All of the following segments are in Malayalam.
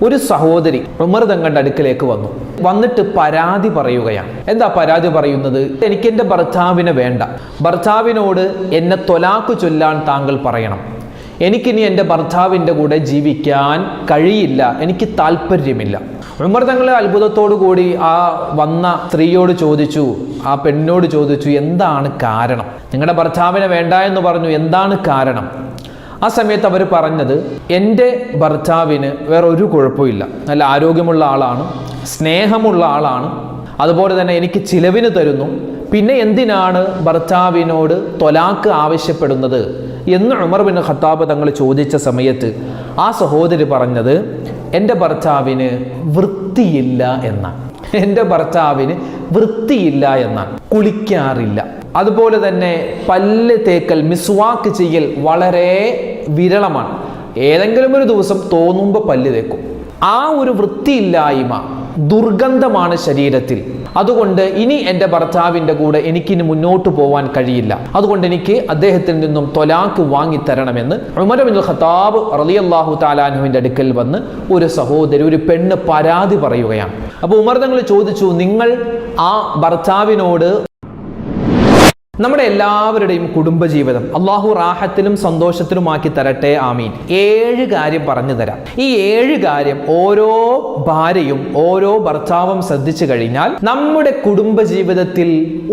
ഒരു സഹോദരി ഉമർ തങ്ങളുടെ അടുക്കലേക്ക് വന്നിട്ട് പരാതി പറയുകയാണ്. എന്താ പരാതി പറയുന്നത്? എനിക്ക് എൻ്റെ ഭർത്താവിനെ വേണ്ട, ഭർത്താവിനോട് എന്നെ തൊലാക്ക് ചൊല്ലാൻ താങ്കൾ പറയണം, എനിക്കിനി എൻ്റെ ഭർത്താവിൻ്റെ കൂടെ ജീവിക്കാൻ കഴിയില്ല, എനിക്ക് താല്പര്യമില്ല. ഉമർ തങ്ങൾ അത്ഭുതത്തോടു കൂടി ആ വന്ന സ്ത്രീയോട് ചോദിച്ചു, ആ പെണ്ണിനോട് ചോദിച്ചു, എന്താണ് കാരണം? നിങ്ങളുടെ ഭർത്താവിനെ വേണ്ട എന്ന് പറഞ്ഞു, എന്താണ് കാരണം? ആ സമയത്ത് അവർ പറഞ്ഞത്, എൻ്റെ ഭർത്താവിന് വേറെ ഒരു കുഴപ്പമില്ല, നല്ല ആരോഗ്യമുള്ള ആളാണ്, സ്നേഹമുള്ള ആളാണ്, അതുപോലെ തന്നെ എനിക്ക് ചിലവിന് തരുന്നു, പിന്നെ എന്തിനാണ് ഭർത്താവിനോട് തൊലാക്ക് ആവശ്യപ്പെടുന്നത് എന്ന് ഉമർ ബിൻ ഖത്താബ് തങ്ങൾ ചോദിച്ച സമയത്ത് ആ സഹോദരി പറഞ്ഞത്, എൻ്റെ ഭർത്താവിന് വൃത്തിയില്ല എന്നാണ്. എൻ്റെ ഭർത്താവിന് വൃത്തിയില്ല എന്നാണ്, കുളിക്കാറില്ല, അതുപോലെ തന്നെ പല്ല് തേക്കൽ, മിസ്വാക്ക് ചെയ്യൽ വളരെ വിരളമാണ്, ഏതെങ്കിലും ഒരു ദിവസം തോന്നുമ്പോൾ പല്ല് തേക്കും. ആ ഒരു വൃത്തിയില്ലായ്മ, ദുർഗന്ധമാണ് ശരീരത്തിൽ. അതുകൊണ്ട് ഇനി എൻ്റെ ഭർത്താവിൻ്റെ കൂടെ എനിക്കിനി മുന്നോട്ട് പോകാൻ കഴിയില്ല, അതുകൊണ്ട് എനിക്ക് അദ്ദേഹത്തിൽ നിന്നും തൊലാക്ക് വാങ്ങിത്തരണമെന്ന് ഉമർ ബിൻ ഖത്താബ് റളിയല്ലാഹു തആല അൻഹുവിൻ്റെ അടുക്കൽ വന്ന് ഒരു സഹോദരി, ഒരു പെണ്ണ് പരാതി പറയുകയാണ്. അപ്പോൾ ഉമർ തങ്ങൾ ചോദിച്ചു, നിങ്ങൾ ആ ഭർത്താവിനോട്, നമ്മുടെ എല്ലാവരുടെയും കുടുംബജീവിതം അള്ളാഹു റാഹത്തിലും സന്തോഷത്തിലുമാക്കി തരട്ടെ, ആമീൻ. 7 കാര്യം പറഞ്ഞു തരാം. ഈ 7 കാര്യം ഓരോ ഭാര്യയും ഓരോ ഭർത്താവും ശ്രദ്ധിച്ചു കഴിഞ്ഞാൽ നമ്മുടെ കുടുംബജീവിതത്തിൽ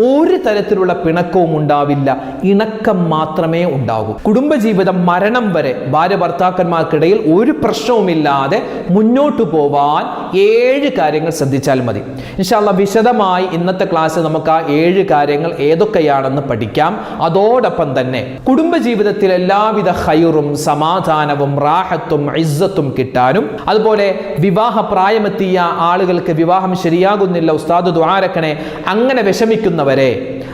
ഒരു തരത്തിലുള്ള പിണക്കവും ഉണ്ടാവില്ല, ഇണക്കം മാത്രമേ ഉണ്ടാകൂ. കുടുംബജീവിതം മരണം വരെ ഭാര്യ ഭർത്താക്കന്മാർക്കിടയിൽ ഒരു പ്രശ്നവുമില്ലാതെ മുന്നോട്ട് പോവാൻ 7 കാര്യങ്ങൾ ശ്രദ്ധിച്ചാൽ മതി. ഇൻഷാ അല്ലാഹ് വിശദമായി ഇന്നത്തെ ക്ലാസ് നമുക്ക് ആ 7 കാര്യങ്ങൾ ഏതൊക്കെയാണ് പഠിക്കാം. അതോടൊപ്പം തന്നെ കുടുംബജീവിതത്തിൽ എല്ലാവിധ ഖൈറും സമാധാനവും റാഹത്തും ഇസ്സത്തും കിട്ടാനും, അതുപോലെ വിവാഹ പ്രായമെത്തിയ ആളുകൾക്ക് വിവാഹം ശരിയാകുന്നില്ല, ഉസ്താദ് ദുആ രക്കണേ, അങ്ങനെ വിഷമിക്കുന്നവരെ,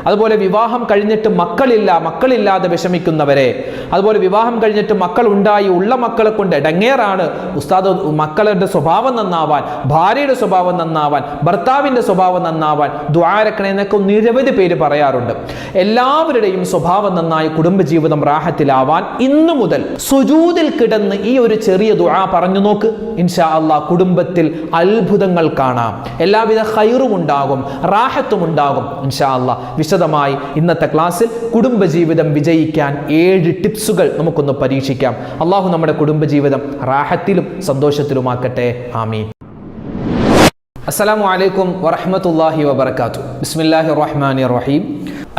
അതുപോലെ വിവാഹം കഴിഞ്ഞിട്ട് മക്കളില്ലാതെ വിഷമിക്കുന്നവരെ, അതുപോലെ വിവാഹം കഴിഞ്ഞിട്ട് മക്കൾ ഉണ്ടായി ഉള്ള മക്കളെ കൊണ്ട് ഇടങ്ങേറാണ് ഉസ്താദ്, മക്കളുടെ സ്വഭാവം നന്നാവാൻ, ഭാര്യയുടെ സ്വഭാവം നന്നാവാൻ, ഭർത്താവിൻ്റെ സ്വഭാവം നന്നാവാൻ ദുആ രക്കണേ എന്നൊക്കെ നിരവധി പേര് പറയാറുണ്ട്. എല്ലാവരുടെയും സ്വഭാവം നന്നായി കുടുംബജീവിതം റാഹത്തിലാവാൻ ഇന്നു മുതൽ സുജൂദിൽ കിടന്ന് ഈ ഒരു ചെറിയ ദുആ പറഞ്ഞു നോക്ക്. ഇൻഷാ അല്ലാഹ് കുടുംബത്തിൽ അത്ഭുതങ്ങൾ കാണാം, എല്ലാവിധ ഖൈറും ഉണ്ടാകും, റാഹത്തും ഉണ്ടാകും ഇൻഷാ അല്ലാഹ്. വിശദമായി ഇന്നത്തെ ക്ലാസ്സിൽ കുടുംബജീവിതം വിജയിക്കാൻ 7 ടിപ്സുകൾ നമുക്കൊന്ന് പരീക്ഷിക്കാം. അള്ളാഹു നമ്മുടെ കുടുംബജീവിതം റാഹത്തിലും സന്തോഷത്തിലുമാക്കട്ടെ, ആമീൻ. അസ്സലാമു അലൈക്കും വറഹ്മത്തുള്ളാഹി വബറകാതുഹു. ബിസ്മില്ലാഹിർ റഹ്മാനിർ റഹീം.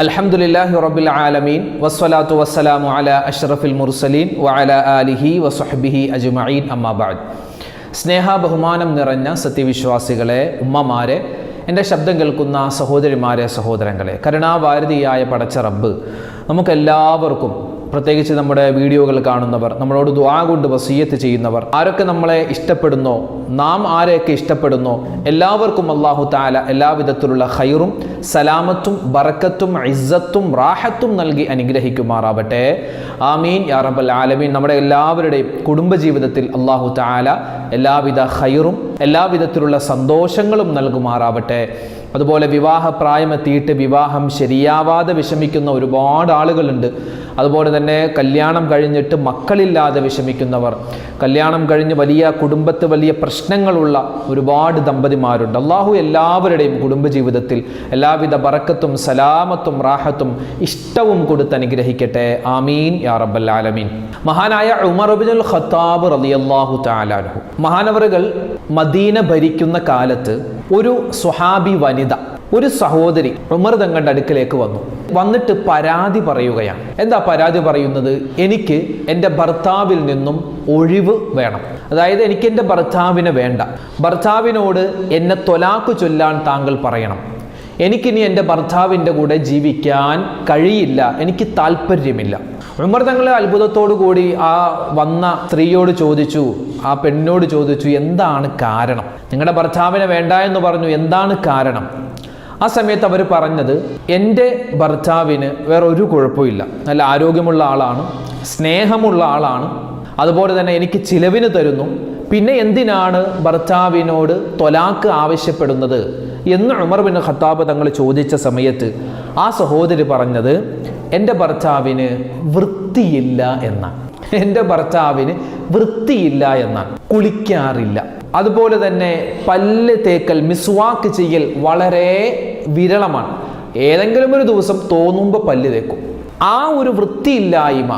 അൽഹംദുലില്ലാഹി റബ്ബിൽ ആലമീൻ വസ്സലാത്തു വസ്സലാമു അലാ അഷ്റഫിൽ മുർസലീൻ വഅലാ ആലിഹി വസ്വഹ്ബിഹി അജ്മഈൻ, അമ്മാ ബഅദ്. സ്നേഹ ബഹുമാനം നിറഞ്ഞ സത്യവിശ്വാസികളെ, ഉമ്മമാരെ, എൻ്റെ ശബ്ദം കേൾക്കുന്ന സഹോദരിമാരെ, സഹോദരങ്ങളെ, കരുണാവാരിധിയായ പടച്ച റബ്ബ് നമുക്കെല്ലാവർക്കും, പ്രത്യേകിച്ച് നമ്മുടെ വീഡിയോകൾ കാണുന്നവർ, നമ്മളോട് ദുആ കൊണ്ട് വസിയ്യത്ത് ചെയ്യുന്നവർ, ആരൊക്കെ നമ്മളെ ഇഷ്ടപ്പെടുന്നോ, നാം ആരെയൊക്കെ ഇഷ്ടപ്പെടുന്നോ, എല്ലാവർക്കും അല്ലാഹു തആല എല്ലാവിധത്തിലുള്ള ഖൈറും സലാമത്തും ബറക്കത്തും ഇസ്സത്തും റാഹത്തും നൽകി അനുഗ്രഹിക്കുമാറാവട്ടെ, ആമീൻ യാ റബ്ബൽ ആലമീൻ. നമ്മുടെ എല്ലാവരുടെയും കുടുംബജീവിതത്തിൽ അല്ലാഹു തആല എല്ലാവിധ ഖൈറും എല്ലാവിധത്തിലുള്ള സന്തോഷങ്ങളും നൽകുമാറാവട്ടെ. അതുപോലെ വിവാഹ പ്രായമെത്തിയിട്ട് വിവാഹം ശരിയാവാതെ വിഷമിക്കുന്ന ഒരുപാട് ആളുകളുണ്ട്. അതുപോലെ തന്നെ കല്യാണം കഴിഞ്ഞിട്ട് മക്കളില്ലാതെ വിഷമിക്കുന്നവർ, കല്യാണം കഴിഞ്ഞ് വലിയ കുടുംബത്ത് വലിയ പ്രശ്നങ്ങളുള്ള ഒരുപാട് ദമ്പതിമാരുണ്ട്. അള്ളാഹു എല്ലാവരുടെയും കുടുംബജീവിതത്തിൽ എല്ലാവിധ ബറക്കത്തും സലാമത്തും റാഹത്തും ഇഷ്ടവും കൊടുത്ത് അനുഗ്രഹിക്കട്ടെ, ആമീൻ യാ റബ്ബൽ ആലമീൻ. മഹാനായ ഉമർ ഇബ്നുൽ ഖത്താബ് റളിയല്ലാഹു തആല അൻഹു, മഹാനവറുകൾ മദീന ഭരിക്കുന്ന കാലത്ത് ഒരു സ്വഹാബി വനിത, ഒരു സഹോദരി ഉമർ തങ്ങളുടെ അടുക്കലേക്ക് വന്നിട്ട് പരാതി പറയുകയാണ്. എന്താ പരാതി പറയുന്നത്? എനിക്ക് എൻ്റെ ഭർത്താവിൽ നിന്നും ഒഴിവ് വേണം, അതായത് എനിക്ക് എൻ്റെ ഭർത്താവിനെ വേണ്ട, ഭർത്താവിനോട് എന്നെ തൊലാക്ക് ചൊല്ലാൻ താങ്കൾ പറയണം, എനിക്കിനി എൻ്റെ ഭർത്താവിൻ്റെ കൂടെ ജീവിക്കാൻ കഴിയില്ല, എനിക്ക് താല്പര്യമില്ല. ഉമർ തങ്ങൾ അത്ഭുതത്തോടു കൂടി ആ വന്ന സ്ത്രീയോട് ചോദിച്ചു, ആ പെണ്ണിനോട് ചോദിച്ചു, എന്താണ് കാരണം? നിങ്ങളുടെ ഭർത്താവിനെ വേണ്ട എന്ന് പറഞ്ഞു, എന്താണ് കാരണം? ആ സമയത്ത് അവർ പറഞ്ഞത്, എൻ്റെ ഭർത്താവിന് വേറെ ഒരു കുഴപ്പമില്ല, നല്ല ആരോഗ്യമുള്ള ആളാണ്, സ്നേഹമുള്ള ആളാണ്, അതുപോലെ തന്നെ എനിക്ക് ചിലവിന് തരുന്നു, പിന്നെ എന്തിനാണ് ഭർത്താവിനോട് തൊലാക്ക് ആവശ്യപ്പെടുന്നത് എന്ന് ഉമർ ബിൻ ഖത്താബ് തങ്ങൾ ചോദിച്ച സമയത്ത് ആ സഹോദരി പറഞ്ഞത്, എൻ്റെ ഭർത്താവിന് വൃത്തിയില്ല എന്നാണ്. എൻ്റെ ഭർത്താവിന് വൃത്തിയില്ല എന്നാണ്, കുളിക്കാറില്ല. അതുപോലെ തന്നെ പല്ല് തേക്കൽ, മിസ്വാക്ക് ചെയ്യൽ വളരെ വിരളമാണ്. ഏതെങ്കിലും ഒരു ദിവസം തോന്നുമ്പോൾ പല്ല് തേക്കും. ആ ഒരു വൃത്തിയില്ലായ്മ,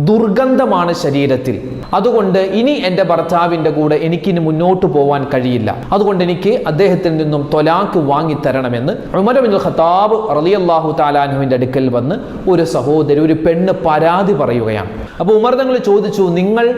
ദുർഗന്ധമാണ് ശരീരത്തിൽ. അതുകൊണ്ട് ഇനി എൻ്റെ ഭർത്താവിൻ്റെ കൂടെ എനിക്കിനി മുന്നോട്ട് പോകാൻ കഴിയില്ല. അതുകൊണ്ട് എനിക്ക് അദ്ദേഹത്തിൽ നിന്നും ത്വലാഖ് വാങ്ങിത്തരണമെന്ന് ഉമർ ഇബ്നുൽ ഖത്താബ് റളിയല്ലാഹു തആല അൻഹുവിൻ്റെ അടുക്കൽ വന്ന് ഒരു സഹോദരി, ഒരു പെണ്ണ് പരാതി പറയുകയാണ്. അപ്പോൾ ഉമർ തങ്ങൾ ചോദിച്ചു, നിങ്ങൾ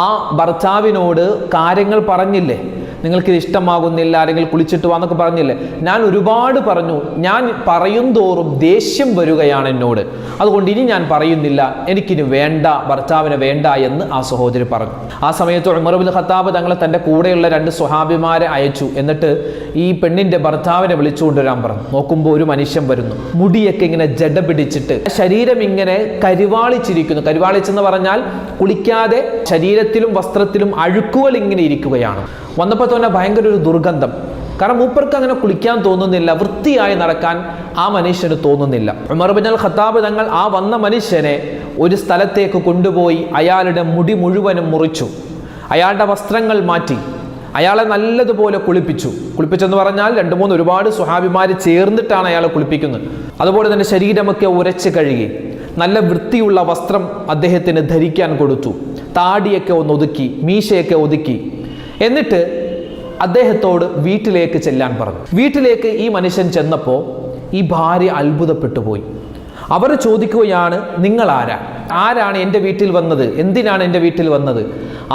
ആ ഭർത്താവിനോട് കാര്യങ്ങൾ പറഞ്ഞില്ലേ? നിങ്ങൾക്കിത് ഇഷ്ടമാകുന്നില്ല, ആരെങ്കിലും കുളിച്ചിട്ട് വാന്നൊക്കെ പറഞ്ഞില്ലേ? ഞാൻ ഒരുപാട് പറഞ്ഞു. ഞാൻ പറയും തോറും ദേഷ്യം വരികയാണ് എന്നോട്. അതുകൊണ്ട് ഇനി ഞാൻ പറയുന്നില്ല, എനിക്കിനി വേണ്ട, ഭർത്താവിനെ വേണ്ട എന്ന് ആ സഹോദരി പറഞ്ഞു. ആ സമയത്ത് ഉമർ ഇബ്നുൽ ഖത്താബ് തങ്ങളെ തൻ്റെ കൂടെയുള്ള 2 സ്വഹാബിമാരെ അയച്ചു. എന്നിട്ട് ഈ പെണ്ണിൻ്റെ ഭർത്താവിനെ വിളിച്ചുകൊണ്ടുവരാൻ പറഞ്ഞു. നോക്കുമ്പോൾ ഒരു മനുഷ്യൻ വരുന്നു. മുടിയൊക്കെ ഇങ്ങനെ ജട പിടിച്ചിട്ട്, ശരീരം ഇങ്ങനെ കരിവാളിച്ചിരിക്കുന്നു. കരിവാളിച്ചെന്ന് പറഞ്ഞാൽ കുളിക്കാതെ ശരീരത്തിലും വസ്ത്രത്തിലും അഴുക്കുകൾ ഇങ്ങനെ ഇരിക്കുകയാണ്. വന്നപ്പോൾ തന്നെ ഭയങ്കര ഒരു ദുർഗന്ധം. കാരണം മൂപ്പർക്ക് അങ്ങനെ കുളിക്കാൻ തോന്നുന്നില്ല, വൃത്തിയായി നടക്കാൻ ആ മനുഷ്യന് തോന്നുന്നില്ല. ഉമർ ഇബ്നുൽ ഖത്താബ് തങ്ങൾ ആ വന്ന മനുഷ്യനെ ഒരു സ്ഥലത്തേക്ക് കൊണ്ടുപോയി അയാളുടെ മുടി മുഴുവനും മുറിച്ചു, അയാളുടെ വസ്ത്രങ്ങൾ മാറ്റി, അയാളെ നല്ലതുപോലെ കുളിപ്പിച്ചെന്ന് പറഞ്ഞാൽ 2-3 ഒരുപാട് സ്വഹാബിമാർ ചേർന്നിട്ടാണ് അയാളെ കുളിപ്പിക്കുന്നത്. അതുപോലെ തന്നെ ശരീരമൊക്കെ ഉരച്ച് കഴുകി, നല്ല വൃത്തിയുള്ള വസ്ത്രം അദ്ദേഹത്തിന് ധരിക്കാൻ കൊടുത്തു, താടിയൊക്കെ ഒന്ന് ഒതുക്കി, മീശയൊക്കെ ഒതുക്കി. എന്നിട്ട് അദ്ദേഹത്തോട് വീട്ടിലേക്ക് ചെല്ലാൻ പറഞ്ഞു. വീട്ടിലേക്ക് ഈ മനുഷ്യൻ ചെന്നപ്പോൾ ഈ ഭാര്യ അത്ഭുതപ്പെട്ടു പോയി. അവർ ചോദിക്കുകയാണ്, നിങ്ങൾ ആരാണ് എൻ്റെ വീട്ടിൽ വന്നത്? എന്തിനാണ് എൻ്റെ വീട്ടിൽ വന്നത്?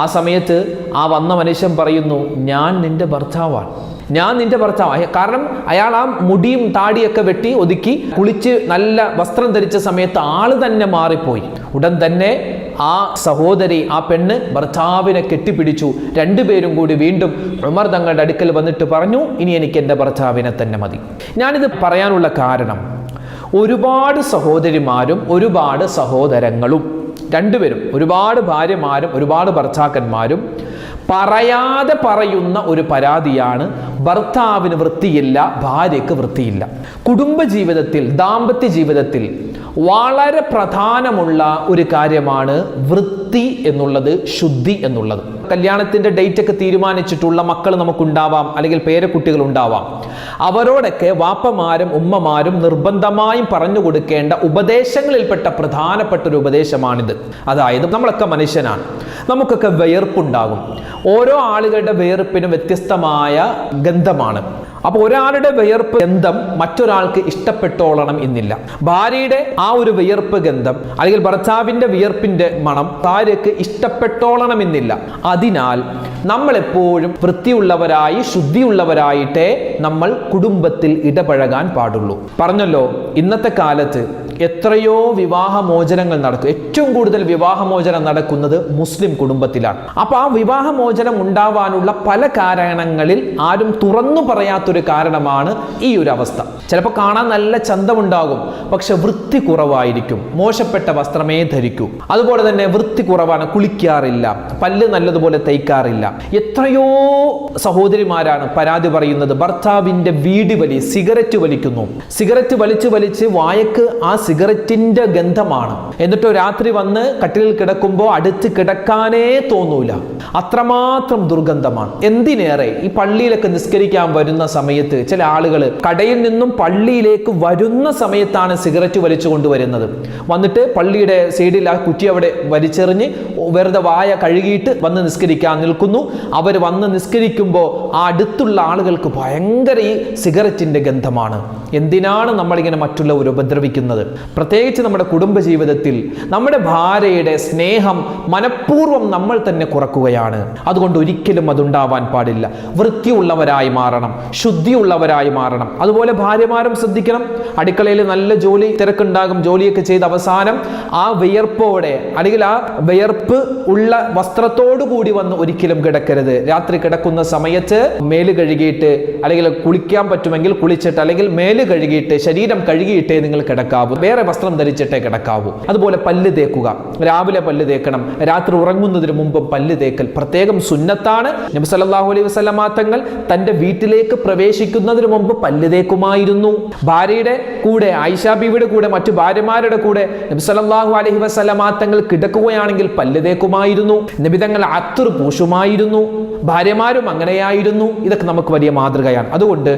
ആ സമയത്ത് ആ വന്ന മനുഷ്യൻ പറയുന്നു, ഞാൻ നിന്റെ ഭർത്താവാണ്, ഞാൻ നിന്റെ ഭർത്താവ്. കാരണം അയാൾ ആ മുടിയും താടിയൊക്കെ വെട്ടി ഒതുക്കി കുളിച്ച് നല്ല വസ്ത്രം ധരിച്ച സമയത്ത് ആള് തന്നെ മാറിപ്പോയി. ഉടൻ തന്നെ ആ സഹോദരി, ആ പെണ്ണ് ഭർത്താവിനെ കെട്ടിപ്പിടിച്ചു. 2 പേരും കൂടി വീണ്ടും ഉമർ തങ്ങളുടെ അടുക്കൽ വന്നിട്ട് പറഞ്ഞു, ഇനി എനിക്ക് എൻ്റെ ഭർത്താവിനെ തന്നെ മതി. ഞാനിത് പറയാനുള്ള കാരണം, ഒരുപാട് സഹോദരിമാരും ഒരുപാട് സഹോദരങ്ങളും, 2 പേരും, ഒരുപാട് ഭാര്യമാരും ഒരുപാട് ഭർത്താക്കന്മാരും പറയാതെ പറയുന്ന ഒരു പരാതിയാണ്, ഭർത്താവിന് വൃത്തിയില്ല, ഭാര്യയ്ക്ക് വൃത്തിയില്ല. കുടുംബജീവിതത്തിൽ, ദാമ്പത്യ ജീവിതത്തിൽ വളരെ പ്രധാനമുള്ള ഒരു കാര്യമാണ് വൃത്തി എന്നുള്ളത്, ശുദ്ധി എന്നുള്ളത്. കല്യാണത്തിന്റെ ഡേറ്റ് ഒക്കെ തീരുമാനിച്ചിട്ടുള്ള മക്കൾ നമുക്കുണ്ടാവാം, അല്ലെങ്കിൽ പേരക്കുട്ടികൾ ഉണ്ടാവാം. അവരോടൊക്കെ വാപ്പമാരും ഉമ്മമാരും നിർബന്ധമായും പറഞ്ഞു കൊടുക്കേണ്ട ഉപദേശങ്ങളിൽപ്പെട്ട പ്രധാനപ്പെട്ട ഒരു ഉപദേശമാണിത്. അതായത് നമ്മളൊക്കെ മനുഷ്യനാണ്, നമുക്കൊക്കെ വിയർപ്പുണ്ടാകും. ഓരോ ആളുകളുടെ വിയർപ്പിനും വ്യത്യസ്തമായ ഗന്ധമാണ്. അപ്പോൾ ഒരാളുടെ വിയർപ്പ് ഗന്ധം മറ്റൊരാൾക്ക് ഇഷ്ടപ്പെട്ടോളണം എന്നില്ല. ഭാര്യയുടെ ആ ഒരു വിയർപ്പ് ഗന്ധം അല്ലെങ്കിൽ ഭർത്താവിന്റെ വിയർപ്പിന്റെ മണം ഭാര്യയ്ക്ക് ഇഷ്ടപ്പെട്ടോളണമെന്നില്ല. അതിനാൽ നമ്മൾ എപ്പോഴും വൃത്തിയുള്ളവരായി, ശുദ്ധിയുള്ളവരായിട്ടേ നമ്മൾ കുടുംബത്തിൽ ഇടപഴകാൻ പാടുള്ളൂ. പറഞ്ഞല്ലോ, ഇന്നത്തെ കാലത്ത് എത്രയോ വിവാഹമോചനങ്ങൾ നടക്കും. ഏറ്റവും കൂടുതൽ വിവാഹമോചനം നടക്കുന്നത് മുസ്ലിം കുടുംബത്തിലാണ്. അപ്പൊ ആ വിവാഹമോചനം ഉണ്ടാവാനുള്ള പല കാരണങ്ങളിൽ ആരും തുറന്നു പറയാത്തൊരു കാരണമാണ് ഈ ഒരു അവസ്ഥ. ചിലപ്പോൾ കാണാൻ നല്ല ചന്തമുണ്ടാകും, പക്ഷെ വൃത്തി കുറവായിരിക്കും, മോശപ്പെട്ട വസ്ത്രമേ ധരിക്കൂ. അതുപോലെ തന്നെ വൃത്തി കുറവാണ്, കുളിക്കാറില്ല, പല്ല് നല്ലതുപോലെ തേക്കാറില്ല. എത്രയോ സഹോദരിമാരാണ് പരാതി പറയുന്നത്, ഭർത്താവിന്റെ വീടി വലി, സിഗരറ്റ് വലിക്കുന്നു, സിഗരറ്റ് വലിച്ച് വായക്ക് ആ സിഗരറ്റിന്റെ ഗന്ധമാണ്. എന്നിട്ടോ രാത്രി വന്ന് കട്ടിലിൽ കിടക്കുമ്പോൾ അടുത്ത് കിടക്കാനേ തോന്നൂല, അത്രമാത്രം ദുർഗന്ധമാണ്. എന്തിനേറെ ഈ പള്ളിയിലൊക്കെ നിസ്കരിക്കാൻ വരുന്ന സമയത്ത് ചില ആളുകൾ കടയിൽ നിന്നും പള്ളിയിലേക്ക് വരുന്ന സമയത്താണ് സിഗരറ്റ് വലിച്ചു കൊണ്ടുവരുന്നത്. വന്നിട്ട് പള്ളിയുടെ സൈഡിൽ ആ കുറ്റി അവിടെ വലിച്ചെറിഞ്ഞ് വെറുതെ വായ കഴുകിയിട്ട് വന്ന് നിസ്കരിക്കാൻ നിൽക്കുന്നു. അവർ വന്ന് നിസ്കരിക്കുമ്പോൾ ആ അടുത്തുള്ള ആളുകൾക്ക് ഭയങ്കര ഈ സിഗരറ്റിന്റെ ഗന്ധമാണ്. എന്തിനാണ് നമ്മളിങ്ങനെ മറ്റുള്ളവർ ഉപദ്രവിക്കുന്നത്? പ്രത്യേകിച്ച് നമ്മുടെ കുടുംബജീവിതത്തിൽ നമ്മുടെ ഭാര്യയുടെ സ്നേഹം മനഃപൂർവ്വം നമ്മൾ തന്നെ കുറക്കുകയാണ്. അതുകൊണ്ട് ഒരിക്കലും അതുണ്ടാവാൻ പാടില്ല. വൃത്തിയുള്ളവരായി മാറണം, ശുദ്ധിയുള്ളവരായി മാറണം. അതുപോലെ ഭാര്യമാരും ശ്രദ്ധിക്കണം. അടുക്കളയിൽ നല്ല ജോലി തിരക്കുണ്ടാകും, ജോലിയൊക്കെ ചെയ്ത് അവസാനം ആ വിയർപ്പോടെ അല്ലെങ്കിൽ ആ വിയർപ്പ് ഉള്ള വസ്ത്രത്തോടു കൂടി വന്ന് ഒരിക്കലും കിടക്കരുത്. രാത്രി കിടക്കുന്ന സമയത്ത് മേല് കഴുകിയിട്ട് അല്ലെങ്കിൽ കുളിക്കാൻ പറ്റുമെങ്കിൽ കുളിച്ചിട്ട് അല്ലെങ്കിൽ മേല് കഴുകിയിട്ട് ശരീരം കഴുകിയിട്ടേ നിങ്ങൾ കിടക്കാവൂ, വേറെ വസ്ത്രം ധരിച്ചിട്ടേ കിടക്കാവൂ. അതുപോലെ പല്ല് തേക്കുക, രാവിലെ പല്ല് തേക്കണം, രാത്രി ഉറങ്ങുന്നതിന് മുമ്പ് പല്ല് തേക്കൽ പ്രത്യേകം സുന്നത്താണ്. നബി സല്ലല്ലാഹു അലൈഹി വസല്ലമ തങ്ങൾ തന്റെ വീട്ടിലേക്ക് പ്രവേശിക്കുന്നതിന് മുമ്പ് പല്ല് തേക്കുമായിരുന്നു. ഭാര്യയുടെ കൂടെ, ആയിഷ ബീവിയുടെ കൂടെ, മറ്റു ഭാര്യമാരുടെ കൂടെ നബി സല്ലല്ലാഹു അലൈഹി വസല്ലമ തങ്ങൾ കിടക്കുകയാണെങ്കിൽ പല്ല് തേക്കുമായിരുന്നു. നബി തങ്ങൾ അത്തർ പൂശുമായിരുന്നു. ഭാര്യമാരും അങ്ങനെയായിരുന്നു. ഇതൊക്കെ നമുക്ക് വലിയ മാതൃകയാണ്. അതുകൊണ്ട്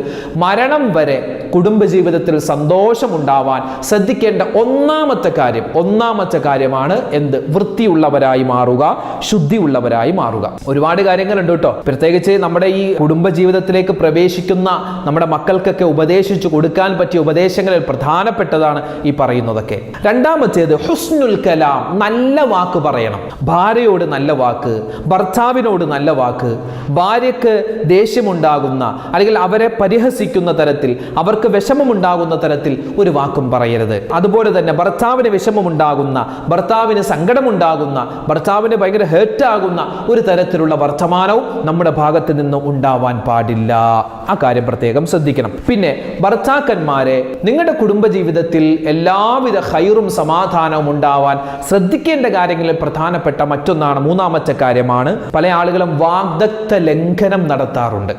മരണം വരെ കുടുംബജീവിതത്തിൽ സന്തോഷമുണ്ടാവാൻ ശ്രദ്ധിക്കേണ്ട ഒന്നാമത്തെ കാര്യമാണ് എന്ത്? വൃത്തിയുള്ളവരായി മാറുക, ശുദ്ധിയുള്ളവരായി മാറുക. ഒരുപാട് കാര്യങ്ങളുണ്ട് കേട്ടോ. പ്രത്യേകിച്ച് നമ്മുടെ ഈ കുടുംബജീവിതത്തിലേക്ക് പ്രവേശിക്കുന്ന നമ്മുടെ മക്കൾക്കൊക്കെ ഉപദേശിച്ചു കൊടുക്കാൻ പറ്റിയ ഉപദേശങ്ങളിൽ പ്രധാനപ്പെട്ടതാണ് ഈ പറയുന്നതൊക്കെ. രണ്ടാമത്തേത് ഹുസ്നുൽ കലാം, നല്ല വാക്ക് പറയണം. ഭാര്യയോട് നല്ല വാക്ക്, ഭർത്താവിനോട് നല്ല വാക്ക്. ഭാര്യക്ക് ദേഷ്യമുണ്ടാകുന്ന അല്ലെങ്കിൽ അവരെ പരിഹസിക്കുന്ന തരത്തിൽ, അവർക്ക് വിഷമമുണ്ടാകുന്ന തരത്തിൽ ഒരു വാക്കും പറയരുത്. അതുപോലെ തന്നെ ഭർത്താവിന് വിഷമമുണ്ടാകുന്ന, ഭർത്താവിന് സങ്കടമുണ്ടാകുന്ന, ഭർത്താവിന് ഭയങ്കര ഹേർട്ടാകുന്ന ഒരു തരത്തിലുള്ള വർത്തമാനവും നമ്മുടെ ഭാഗത്ത് നിന്ന് ഉണ്ടാവാൻ പാടില്ല. ആ കാര്യം പ്രത്യേകം ശ്രദ്ധിക്കണം. പിന്നെ ഭർത്താക്കന്മാരെ, നിങ്ങളുടെ കുടുംബജീവിതത്തിൽ എല്ലാവിധ ഖൈറും സമാധാനവും ഉണ്ടാവാൻ ശ്രദ്ധിക്കേണ്ട കാര്യങ്ങളിൽ പ്രധാനപ്പെട്ട മറ്റൊന്നാണ്, മൂന്നാമത്തെ കാര്യമാണ്, പല ആളുകളും വാഗ്ദത്ത ലംഘനം നടത്താറുണ്ട്.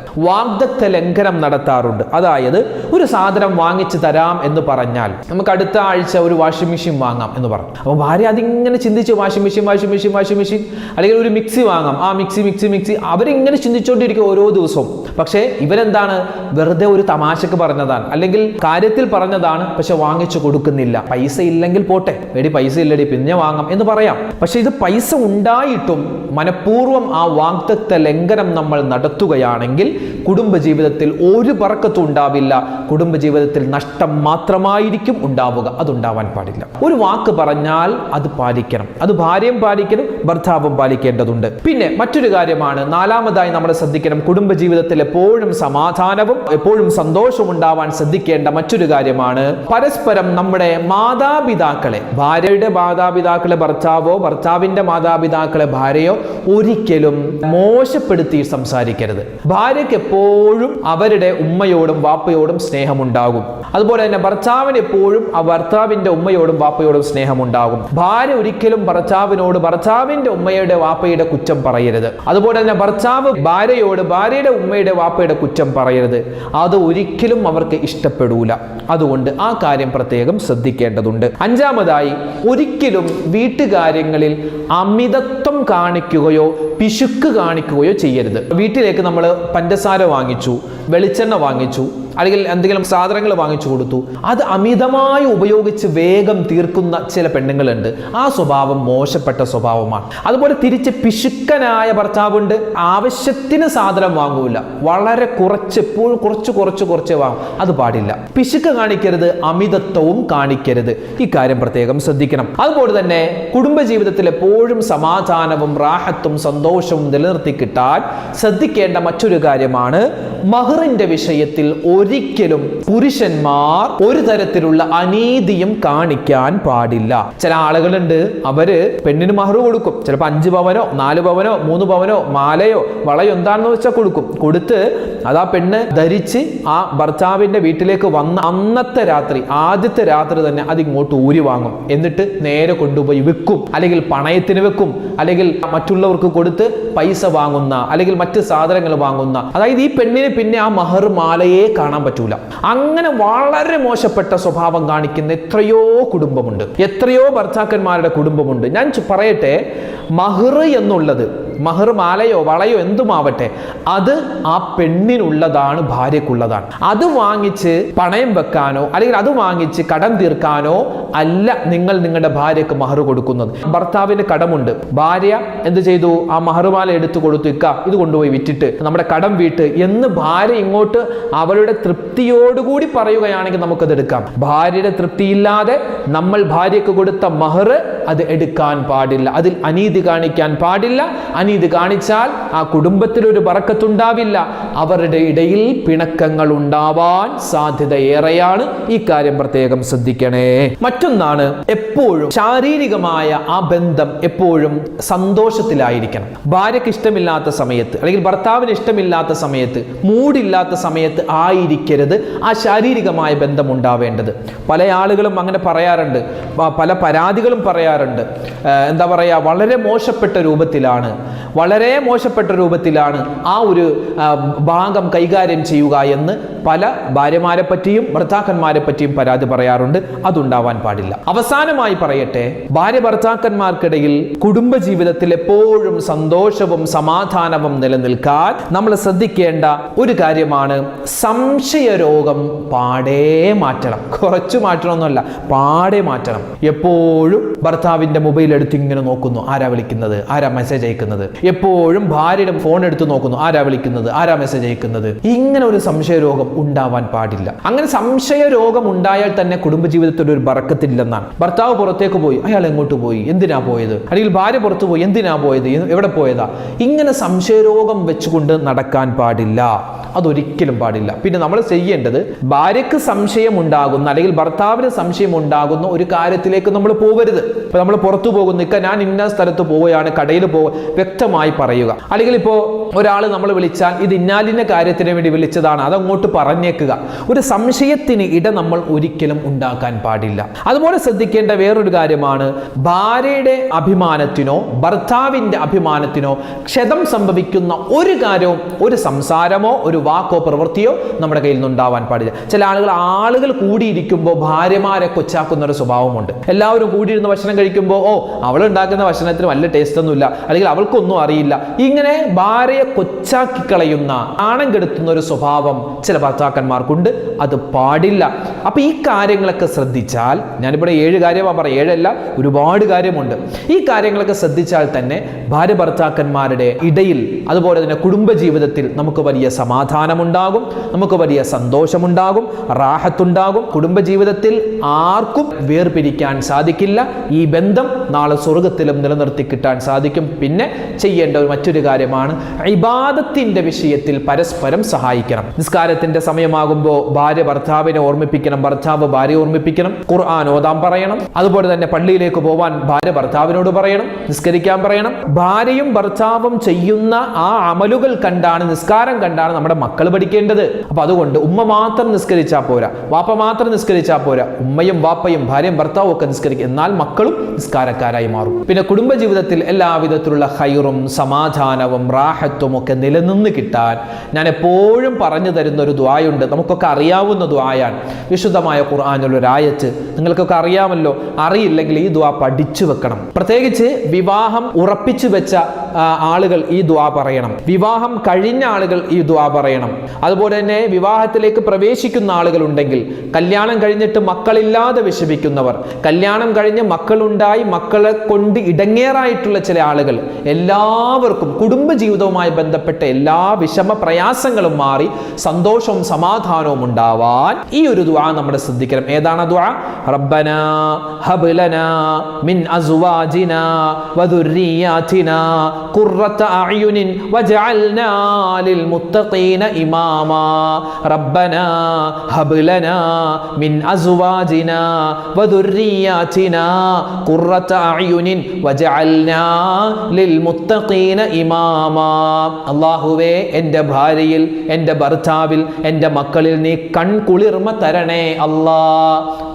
അതായത് ഒരു സാധനം വാങ്ങിച്ചു തരാം എന്ന് പറഞ്ഞാൽ, നമുക്ക് അടുത്ത ആഴ്ച ഒരു വാഷിംഗ് മെഷീൻ വാങ്ങാം എന്ന് പറഞ്ഞു. അപ്പോൾ ഭാര്യ അതിങ്ങനെ ചിന്തിച്ച് വാഷിംഗ് മെഷീൻ അല്ലെങ്കിൽ ഒരു മിക്സി വാങ്ങാം, ആ മിക്സി അവരിങ്ങനെ ചിന്തിച്ചുകൊണ്ടിരിക്കും ഓരോ ദിവസവും. പക്ഷേ ഇവരെന്താണ്, വെറുതെ ഒരു തമാശക്ക് പറഞ്ഞതാണ് അല്ലെങ്കിൽ കാര്യത്തിൽ പറഞ്ഞതാണ്, പക്ഷെ വാങ്ങിച്ചു കൊടുക്കുന്നില്ല. പൈസ ഇല്ലെങ്കിൽ പോട്ടെ, എടി പൈസ ഇല്ലടി പിന്നെ വാങ്ങാം എന്ന് പറയാം. പക്ഷെ ഇത് പൈസ ഉണ്ടായിട്ടും മനഃപൂർവ്വം ആ വാഗ്ദത്ത ലംഘനം നമ്മൾ നടത്തുകയാണെങ്കിൽ കുടുംബജീവിതത്തിൽ ഒരു ബർക്കത്തും ഉണ്ടാവില്ല, കുടുംബജീവിതത്തിൽ നഷ്ടം മാത്രമായിരിക്കും ഉണ്ടാവുക. അതുണ്ടാവാൻ പാടില്ല. ഒരു വാക്ക് പറഞ്ഞാൽ അത് പാലിക്കണം. അത് ഭാര്യയും പാലിക്കണം, ഭർത്താവും പാലിക്കേണ്ടതുണ്ട്. പിന്നെ മറ്റൊരു കാര്യമാണ്, നാലാമതായി നമ്മൾ ശ്രദ്ധിക്കണം, കുടുംബജീവിതത്തിൽ എപ്പോഴും സമാധാനവും എപ്പോഴും സന്തോഷവും ഉണ്ടാവാൻ ശ്രദ്ധിക്കേണ്ട മറ്റൊരു കാര്യമാണ്, പരസ്പരം നമ്മുടെ മാതാപിതാക്കളെ, ഭാര്യയുടെ മാതാപിതാക്കളെ ഭർത്താവോ, ഭർത്താവിന്റെ മാതാപിതാക്കളെ ഭാര്യയോ ഒരിക്കലും മോശപ്പെടുത്തി സംസാരിക്കരുത്. ഭാര്യയ്ക്ക് എപ്പോഴും അവരുടെ ഉമ്മയോടും വാപ്പയോടും സ്നേഹമുണ്ടാകും. അതുപോലെ തന്നെ ഭർത്താവിന് എപ്പോഴും ആ ഭർത്താവിന്റെ ഉമ്മയോടും വാപ്പയോടും സ്നേഹമുണ്ടാകും. ഭാര്യ ഒരിക്കലും ഭർത്താവിനോട് ഭർത്താവിന്റെ ഉമ്മയുടെ വാപ്പയുടെ കുറ്റം പറയരുത്. അതുപോലെ തന്നെ ഭർത്താവ് ഭാര്യയോട് ഭാര്യയുടെ ഉമ്മയുടെ വാപ്പയുടെ കുറ്റം പറയരുത്. അത് ഒരിക്കലും അവർക്ക് ഇഷ്ടപ്പെടൂല. അതുകൊണ്ട് ആ കാര്യം പ്രത്യേകം ശ്രദ്ധിക്കേണ്ടതുണ്ട്. അഞ്ചാമതായി, ഒരിക്കലും വീട്ടുകാര്യങ്ങളിൽ അമിതത്വം കാണിക്കുകയോ പിശുക്ക് കാണിക്കുകയോ ചെയ്യരുത്. വീട്ടിലേക്ക് നമ്മൾ പഞ്ചസാര വാങ്ങിച്ചു, വെളിച്ചെണ്ണ വാങ്ങിച്ചു, അല്ലെങ്കിൽ എന്തെങ്കിലും സാധനങ്ങൾ വാങ്ങിച്ചു കൊടുത്തു, അത് അമിതമായി ഉപയോഗിച്ച് വേഗം തീർക്കുന്ന ചില പെണ്ണുങ്ങളുണ്ട്. ആ സ്വഭാവം മോശപ്പെട്ട സ്വഭാവമാണ്. അതുപോലെ തിരിച്ച് പിശുക്കനായ ഭർത്താവുണ്ട്, ആവശ്യത്തിന് സാധനം വാങ്ങൂല, വളരെ കുറച്ച്, എപ്പോഴും കുറച്ച് വാങ്ങും. അത് പാടില്ല. പിശുക്ക് കാണിക്കരുത്, അമിതത്വവും കാണിക്കരുത്. ഈ കാര്യം പ്രത്യേകം ശ്രദ്ധിക്കണം. അതുപോലെ തന്നെ കുടുംബജീവിതത്തിൽ എപ്പോഴും സമാധാനവും റാഹത്തും സന്തോഷവും നിലനിർത്തി കിട്ടാൻ ശ്രദ്ധിക്കേണ്ട മറ്റൊരു കാര്യമാണ്, മഹറിന്റെ വിഷയത്തിൽ ഒരിക്കലും പുരുഷന്മാർ ഒരു തരത്തിലുള്ള അനീതിയും കാണിക്കാൻ പാടില്ല. ചില ആളുകളുണ്ട്, അവര് പെണ്ണിന് മഹർ കൊടുക്കും, ചിലപ്പോൾ 5 പവനോ 4 പവനോ 3 പവനോ മാലയോ വളയോ എന്താണെന്ന് വെച്ചാൽ കൊടുക്കും. കൊടുത്ത് അതാ പെണ്ണ് ധരിച്ച് ആ ഭർത്താവിന്റെ വീട്ടിലേക്ക് വന്ന അന്നത്തെ രാത്രി, ആദ്യത്തെ രാത്രി തന്നെ അത് ഇങ്ങോട്ട് ഊരി വാങ്ങും. എന്നിട്ട് നേരെ കൊണ്ടുപോയി വെക്കും, അല്ലെങ്കിൽ പണയത്തിന് വെക്കും, അല്ലെങ്കിൽ മറ്റുള്ളവർക്ക് കൊടുത്ത് പൈസ വാങ്ങുന്ന അല്ലെങ്കിൽ മറ്റ് സാധനങ്ങൾ വാങ്ങുന്ന, അതായത് ഈ പെണ്ണിന് പിന്നെ ആ മഹർ മാലയെ കാണാൻ പറ്റൂല. അങ്ങനെ വളരെ മോശപ്പെട്ട സ്വഭാവം കാണിക്കുന്ന എത്രയോ കുടുംബമുണ്ട്, എത്രയോ ഭർത്താക്കന്മാരുടെ കുടുംബമുണ്ട്. ഞാൻ പറയട്ടെ, മഹർ എന്നുള്ളത്, മഹർ മാലയോ വളയോ എന്തുമാവട്ടെ, അത് ആ പെണ്ണിനുള്ളതാണ്, ഭാര്യക്കുള്ളതാണ്. അത് വാങ്ങിച്ച് പണയം വെക്കാനോ അല്ലെങ്കിൽ അത് വാങ്ങിച്ച് കടം തീർക്കാനോ അല്ല നിങ്ങൾ നിങ്ങളുടെ ഭാര്യക്ക് മഹർ കൊടുക്കുന്നത്. ഭർത്താവിന് കടമുണ്ട്, ഭാര്യ എന്ത് ചെയ്തു, ആ മഹറുമാല എടുത്തു കൊടുത്തു, ഇക്ക ഇത് കൊണ്ടുപോയി വിറ്റിട്ട് നമ്മുടെ കടം വീട്ട് എന്ന് ഭാര്യ ഇങ്ങോട്ട് അവളുടെ തൃപ്തിയോടുകൂടി പറയുകയാണെങ്കിൽ നമുക്കത് എടുക്കാം. ഭാര്യയുടെ തൃപ്തിയില്ലാതെ നമ്മൾ ഭാര്യക്ക് കൊടുത്ത മഹർ അത് എടുക്കാൻ പാടില്ല, അതിൽ അനീതി കാണിക്കാൻ പാടില്ല, അനീതി കാണിച്ചാൽ ആ കുടുംബത്തിലൊരു ബറക്കത്തുണ്ടാവില്ല, അവരുടെ ഇടയിൽ പിണക്കങ്ങൾ ഉണ്ടാവാൻ സാധ്യത ഏറെയാണ്. ഈ കാര്യം പ്രത്യേകം ശ്രദ്ധിക്കണേ. മറ്റൊന്നാണ്, എപ്പോഴും ശാരീരികമായ ആ ബന്ധം എപ്പോഴും സന്തോഷത്തിലായിരിക്കണം. ഭാര്യയ്ക്ക് ഇഷ്ടമില്ലാത്ത സമയത്ത് അല്ലെങ്കിൽ ഭർത്താവിന് ഇഷ്ടമില്ലാത്ത സമയത്ത്, മൂടില്ലാത്ത സമയത്ത് ആയിരിക്കരുത് ആ ശാരീരികമായ ബന്ധം ഉണ്ടാവേണ്ടത്. പല ആളുകളും അങ്ങനെ പറയാറുണ്ട്, പല പരാതികളും പറയാറുണ്ട്. എന്താ പറയുക, വളരെ മോശപ്പെട്ട രൂപത്തിലാണ് ആ ഒരു ഭാഗം കൈകാര്യം ചെയ്യുക എന്ന് പല ഭാര്യമാരെ പറ്റിയും ഭർത്താക്കന്മാരെ പറ്റിയും പരാതി പറയാറുണ്ട്. അതുണ്ടാവാൻ പാടില്ല. അവസാനമായി പറയട്ടെ, ഭാര്യ ഭർത്താക്കന്മാർക്കിടയിൽ കുടുംബജീവിതത്തിൽ എപ്പോഴും സന്തോഷവും സമാധാനവും നിലനിൽക്കാൻ നമ്മൾ ശ്രദ്ധിക്കേണ്ട ഒരു കാര്യമാണ് സംശയരോഗം പാടേ മാറ്റണം. കുറച്ചു മാറ്റണമെന്നല്ല, പാടേ മാറ്റണം. എപ്പോഴും ഭർത്താവിന്റെ മൊബൈൽ എടുത്ത് ഇങ്ങനെ നോക്കുന്നു, ആരാ വിളിക്കുന്നത്, ആരാ മെസ്സേജ് അയക്കുന്നത്. എപ്പോഴും ഭാര്യയുടെ ഫോൺ എടുത്ത് നോക്കുന്നു, ആരാ വിളിക്കുന്നത്, ആരാ മെസ്സേജ് അയക്കുന്നത്. ഇങ്ങനെ ഒരു സംശയരോഗം ഉണ്ടാവാൻ പാടില്ല. അങ്ങനെ സംശയരോഗം ഉണ്ടായാൽ തന്നെ കുടുംബജീവിതത്തിൽ ഒരു ബറക്കത്തില്ലെന്നാണ്. ഭർത്താവ് പുറത്തേക്ക് പോയി, അയാൾ എങ്ങോട്ട് പോയി, എന്തിനാ പോയത്, അല്ലെങ്കിൽ ഭാര്യ പുറത്തു പോയി, എന്തിനാ പോയത്, എവിടെ പോയതാ, ഇങ്ങനെ സംശയരോഗം വെച്ചുകൊണ്ട് നടക്കാൻ പാടില്ല. അതൊരിക്കലും പാടില്ല. പിന്നെ നമ്മൾ ചെയ്യേണ്ടത്, ഭാര്യയ്ക്ക് സംശയം ഉണ്ടാകുന്ന അല്ലെങ്കിൽ ഭർത്താവിന് സംശയം ഉണ്ടാകുന്ന ഒരു കാര്യത്തിലേക്ക് നമ്മൾ പോകരുത്. ഇപ്പൊ നമ്മൾ പുറത്തു പോകുന്നു, ഞാൻ ഇന്ന സ്ഥലത്ത് പോവുകയാണ്, കടയിൽ വ്യക്തമായി പറയുക. അല്ലെങ്കിൽ ഇപ്പോൾ ഒരാൾ നമ്മൾ വിളിച്ചാൽ ഇത് ഇന്നാലിന്ന കാര്യത്തിന് വേണ്ടി വിളിച്ചതാണ്, അതങ്ങോട്ട് പറഞ്ഞേക്കുക. ഒരു സംശയത്തിന് ഇട നമ്മൾ ഒരിക്കലും ഉണ്ടാക്കാൻ പാടില്ല. അതുപോലെ ശ്രദ്ധിക്കേണ്ട വേറൊരു കാര്യമാണ്, ഭാര്യയുടെ അഭിമാനത്തിനോ ഭർത്താവിന്റെ അഭിമാനത്തിനോ ക്ഷതം സംഭവിക്കുന്ന ഒരു കാര്യവും, ഒരു സംസാരമോ ഒരു വാക്കോ പ്രവൃത്തിയോ നമ്മുടെ കയ്യിൽ നിന്നുണ്ടാവാൻ പാടില്ല. ചില ആളുകൾ കൂടിയിരിക്കുമ്പോൾ ഭാര്യമാരെ കൊച്ചാക്കുന്ന ഒരു സ്വഭാവമുണ്ട്. എല്ലാവരും കൂടിയിരുന്ന് ഭക്ഷണം കഴിക്കുമ്പോൾ, അവൾ ഉണ്ടാക്കുന്ന ഭക്ഷണത്തിന് വല്ല ടേസ്റ്റ് ഒന്നുമില്ല, അല്ലെങ്കിൽ അവൾക്കൊന്നും അറിയില്ല, ഇങ്ങനെ ഭാര്യയെ കൊച്ചാക്കി കളയുന്ന, ആണം കെടുത്തുന്ന ഒരു സ്വഭാവം ചില ഭർത്താക്കന്മാർക്കുണ്ട്. അത് പാടില്ല. അപ്പൊ ഈ കാര്യങ്ങളൊക്കെ ശ്രദ്ധിച്ചാൽ, ഞാനിവിടെ 7 കാര്യമാണ് പറയാം, 7 അല്ല, ഒരുപാട് കാര്യമുണ്ട്. ഈ കാര്യങ്ങളൊക്കെ ശ്രദ്ധിച്ചാൽ തന്നെ ഭാര്യ ഭർത്താക്കന്മാരുടെ ഇടയിൽ, അതുപോലെ തന്നെ കുടുംബജീവിതത്തിൽ നമുക്ക് വലിയ സമാധാനമുണ്ടാകും, നമുക്ക് വലിയ സന്തോഷമുണ്ടാകും, റാഹത്തുണ്ടാകും. കുടുംബജീവിതത്തിൽ ആർക്കും വേർപിരിക്കാൻ സാധിക്കില്ല. ഈ ബന്ധം നാളെ സ്വർഗത്തിലും നിലനിർത്തി കിട്ടാൻ സാധിക്കും. പിന്നെ ചെയ്യേണ്ട മറ്റൊരു കാര്യമാണ്, ഇബാദത്തിന്റെ വിഷയത്തിൽ പരസ്പരം സഹായിക്കണം. നിസ്കാരത്തിന്റെ സമയമാകുമ്പോൾ ഭാര്യ ഭർത്താവിനെ ഓർമ്മിപ്പിക്കണം, ഭർത്താവ് ഭാര്യയെ ഓർമ്മിപ്പിക്കണം. ഖുർആൻ ഓതാൻ പറയണം. അതുപോലെ തന്നെ പള്ളിയിലേക്ക് പോവാൻ ഭാര്യ ഭർത്താവിനോട് പറയണം, നിസ്കരിക്കാൻ പറയണം. ഭാര്യയും ഭർത്താവും ചെയ്യുന്ന ആ അമലുകൾ കണ്ടാണ്, നിസ്കാരം കണ്ടാണ് നമ്മുടെ മക്കൾ പഠിക്കേണ്ടത്. അപ്പൊ അതുകൊണ്ട് ഉമ്മ മാത്രം നിസ്കരിച്ചാൽ പോരാ, വാപ്പ മാത്രം നിസ്കരിച്ചാൽ പോരാ, ഉമ്മയും വാപ്പയും ഭാര്യയും ഭർത്താവും ഒക്കെ നിസ്കരിക്കും. എന്നാൽ മക്കളും നിസ്കാരക്കാരായി മാറും. പിന്നെ കുടുംബജീവിതത്തിൽ എല്ലാവിധത്തിലുള്ള ഖൈറും സമാധാനവും റാഹത്തും ഒക്കെ നിലനിന്ന് കിട്ടാൻ ഞാൻ എപ്പോഴും പറഞ്ഞു തരുന്ന ഒരു ദുആയുണ്ട്. നമുക്കൊക്കെ അറിയാവുന്ന ദുആയാണ്. വിശുദ്ധമായ ഖുർആനിലുള്ള ഒരു ആയത്ത് നിങ്ങൾക്കൊക്കെ അറിയാമല്ലോ. അറിയില്ലെങ്കിൽ ഈ ദുആ പഠിച്ചു വെക്കണം. പ്രത്യേകിച്ച് വിവാഹം ഉറപ്പിച്ചു വെച്ച ആളുകൾ ഈ ദുആ പറയണം. വിവാഹം കഴിഞ്ഞ ആളുകൾ ഈ ദുആ പറയണം. അതുപോലെ തന്നെ വിവാഹത്തിലേക്ക് പ്രവേശിക്കുന്ന ആളുകൾ ഉണ്ടെങ്കിൽ, കല്യാണം കഴിഞ്ഞിട്ട് മക്കളില്ലാതെ വിഷമിക്കുന്നവർ, കല്യാണം കഴിഞ്ഞ് മക്കളുണ്ടായി മക്കളെ കൊണ്ട് ഇടങ്ങേറായിട്ടുള്ള ചില ആളുകൾ, എല്ലാവർക്കും കുടുംബജീവിതവുമായി ബന്ധപ്പെട്ട എല്ലാ വിഷമ പ്രയാസങ്ങളും മാറി സന്തോഷവും സമാധാനവും ഉണ്ടാവാൻ ഈ ഒരു ദുആ നമ്മൾ ശ്രദ്ധിക്കണം. ഏതാണ് ദുആ? റബ്ബനാ ഹബ് ലനാ മിൻ അസ്വാജിനാ വദുർരിയാതിനാ ഖുർറത അഅ്യുനിൻ വജഅൽനാ ലിൽ മുത്തഖീന ഇമാമാ. റബ്ബനാ ഹബ് ലനാ മിൻ അസ്വാജിനാ വദുർരിയാതിനാ ഖുർറത അഅ്യുനിൻ വജഅൽനാ ലിൽ മുത്തഖീന ഇമാമാ. അല്ലാഹുവേ, എൻ്റെ ഭാര്യയിൽ, എൻ്റെ ഭർത്താവിൽ, എൻ്റെ മക്കളിൽ നീ കൺകുളിർമ തരണേ അല്ലാ.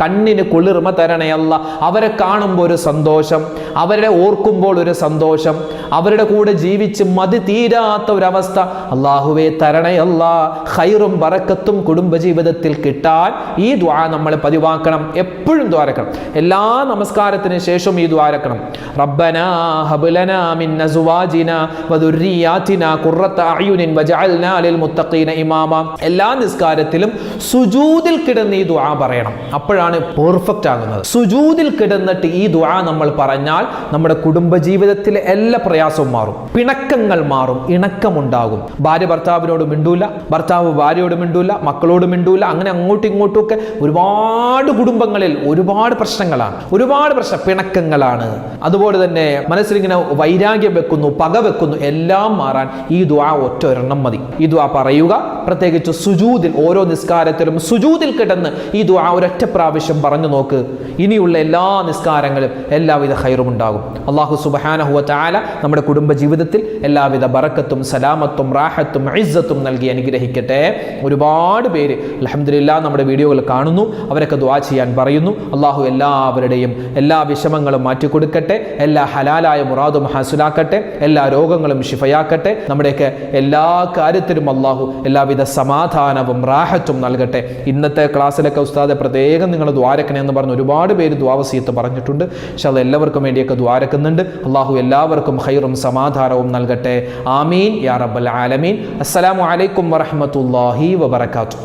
കണ്ണിന് കുളിർമ തരണേ അല്ലാ. അവരെ കാണുമ്പോൾ ഒരു സന്തോഷം, അവരെ ഓർക്കുമ്പോൾ ഒരു സന്തോഷം, അവരുടെ കൂടെ ജീവിച്ച് മതി തീരാത്ത ഒരവസ്ഥ അല്ലാഹുവേ തരണേ അല്ലാ. ഖൈറും ബറക്കത്തും കുടുംബജീവിതത്തിൽ കിട്ടാൻ ഈ ദുആ നമ്മൾ പതിവാക്കണം. എപ്പോഴും ദ്വാരക്കണം. എല്ലാ നമസ്കാരത്തിന് ശേഷം ഈ ദ്വാരക്കണം. റബ്ബനാ ഹബ് ലനാ മിൻ അസ്വാജിനാ വദുർരിയാതിനാ ഖുർറത അഅ്യുനിൻ വജഅൽനാ ലിൽ മുത്തഖീന ഇമാമാ. എല്ലാ നിസ്കാരത്തിലും സുജൂദിൽ കിടന്ന് ഈ ദുആ പറയണം. അപ്പോഴാണ് പെർഫെക്റ്റ് ആകുന്നത്. സുജൂദിൽ കിടന്നിട്ട് ഈ ദുആ നമ്മൾ പറഞ്ഞാൽ നമ്മുടെ കുടുംബജീവിതത്തിലെ എല്ലാ പ്രയാസവും മാറും, പിണക്കങ്ങൾ മാറും, ഇണക്കമുണ്ടാകും. ഭാര്യ ഭർത്താവിനോട് മിണ്ടൂല, ഭർത്താവ് ഭാര്യയോട് മിണ്ടൂല, മക്കളോട് മിണ്ടൂല. അങ്ങനെ അങ്ങോട്ടും ഇങ്ങോട്ടും ഒക്കെ ഒരുപാട് കുടുംബങ്ങളിൽ ഒരുപാട് പ്രശ്നങ്ങളാണ്, ഒരുപാട് പിണക്കങ്ങളാണ്. അതുപോലെ തന്നെ മനസ്സിലിങ്ങനെ വൈരാഗ്യം വെക്കുന്നു, പക വെക്കുന്നു, എല്ലാം മാറാൻ ഈ ദുആ ഒറ്റ ഒരെണ്ണം മതി. ഈ ദുആ പറയുക, പ്രത്യേകിച്ച് സുജൂദിൽ, ഓരോ നിസ്കാരത്തിലും സുജൂദിൽ കിടന്ന് ഈ ദുആ ഒരൊറ്റ പ്രാവശ്യം പറഞ്ഞു നോക്ക്. ഇനിയുള്ള എല്ലാ നിസ്കാരങ്ങളും എല്ലാവിധ ഖൈറും ഉണ്ടാകും. അല്ലാഹു സുബ്ഹാനഹു വ തആല നമ്മുടെ കുടുംബ ജീവിതത്തിൽ എല്ലാവിധ ബറക്കത്തും സലാമത്തും റാഹത്തും ഇസ്സത്തും നൽകി അനുഗ്രഹിക്കട്ടെ. ഒരുപാട് പേര് അൽഹംദുലില്ലാഹ് നമ്മുടെ വീഡിയോകൾ കാണുന്നു, അവരൊക്കെ ദുആ ചെയ്യാൻ പറയുന്നു. അല്ലാഹു എല്ലാവരുടെയും എല്ലാ വിഷമങ്ങളും മാറ്റിക്കൊടുക്കട്ടെ, എല്ലാ ഹലാലായ മുറാദും ഹാസിലാക്കട്ടെ, എല്ലാ രോഗങ്ങളും ശിഫയാക്കട്ടെ. നമ്മുടെയൊക്കെ എല്ലാ കാര്യത്തിലും അല്ലാഹു എല്ലാവിധ സമാധാനവും റാഹത്തും നൽകട്ടെ. ഇന്നത്തെ ക്ലാസ്സിലൊക്കെ ഉസ്താദെ പ്രത്യേകം നിങ്ങൾ ദ്വാരക്കണേ എന്ന് പറഞ്ഞ് ഒരുപാട് പേര് ദ്വാവസീയത്ത് പറഞ്ഞിട്ടുണ്ട്. ഇൻഷാ അല്ലാഹ് എല്ലാവർക്കും വേണ്ടിയൊക്കെ ദ്വാരക്കുന്നുണ്ട്. അല്ലാഹു എല്ലാവർക്കും ഖൈറും സമാധാനവും നൽകട്ടെ. ആമീൻ യാ റബ്ബൽ ആലമീൻ. അസ്സലാമു അലൈക്കും വറഹ്മത്തുള്ളാഹി വബറകാതുഹു.